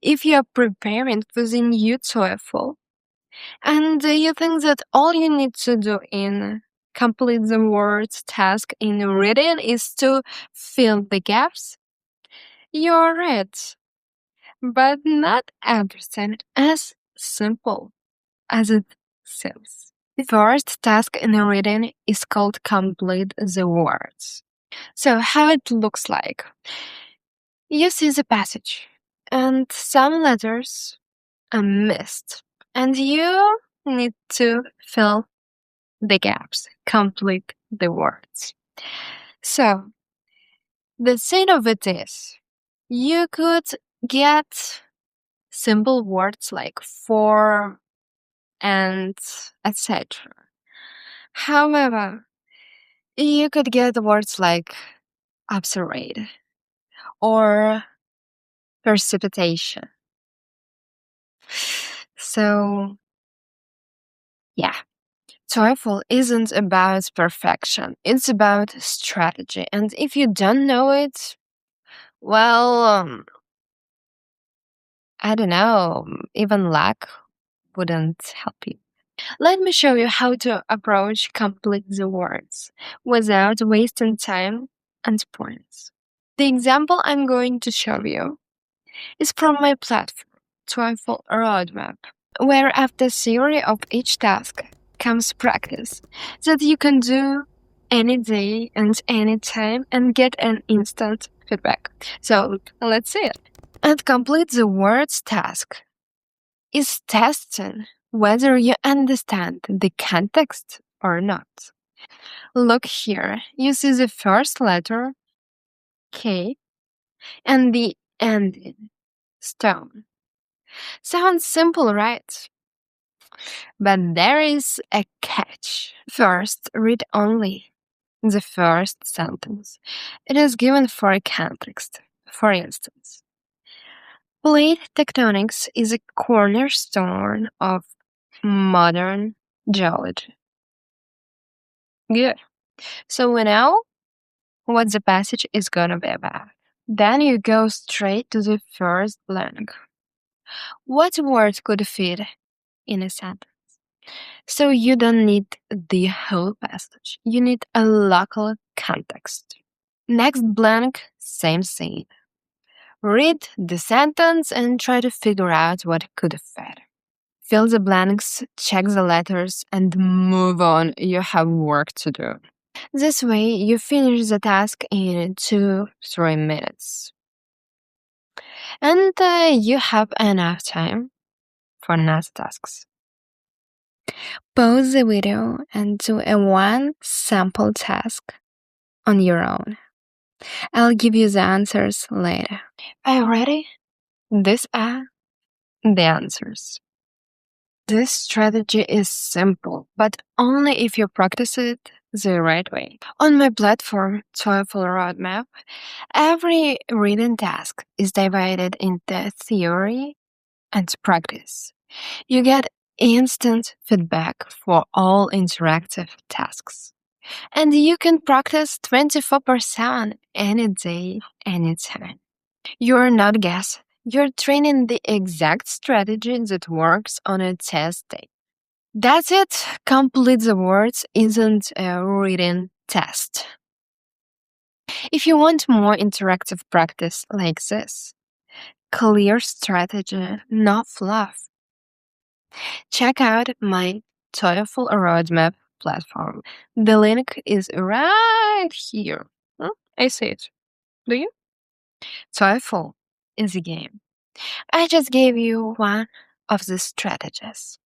If you're preparing for the new TOEFL and you think that all you need to do in complete the words task in reading is to fill the gaps, you're right. But not everything as simple as it seems. The first task in the reading is called complete the words. So how it looks like. You see the passage and some letters are missed and you need to fill the gaps, complete the words. So the thing of it is you could get simple words like for and etc. However, you could get words like observate or precipitation. So, yeah, TOEFL isn't about perfection, it's about strategy. And if you don't know it, well, I don't know, even luck wouldn't help you. Let me show you how to approach complete the words without wasting time and points. The example I'm going to show you is from my platform, TOEFL Roadmap, where after theory of each task comes practice that you can do any day and any time and get an instant feedback. So let's see it. And complete the words task is testing whether you understand the context or not. Look here, you see the first letter, K, and the ending, stone. Sounds simple, right? But there is a catch. First, read only the first sentence. It is given for a context. For instance, plate tectonics is a cornerstone of modern geology. Good. So we know what the passage is gonna be about. Then you go straight to the first blank. What word could fit in a sentence? So you don't need the whole passage. You need a local context. Next blank, same thing. Read the sentence and try to figure out what could fit. Fill the blanks, check the letters, and move on. You have work to do. This way, you finish the task in 2-3 minutes. And you have enough time for next tasks. Pause the video and do a one sample task on your own. I'll give you the answers later. Are you ready? These are the answers. This strategy is simple, but only if you practice it the right way. On my platform, TOEFL Roadmap, every reading task is divided into theory and practice. You get instant feedback for all interactive tasks. And you can practice 24% any day, anytime. You're not guessing. You're training the exact strategy that works on a test day. That's it. Complete the words isn't a reading test. If you want more interactive practice like this, clear strategy, no fluff, check out my TOEFL Roadmap platform. The link is right here. I see it. Do you? TOEFL is a game. I just gave you one of the strategies.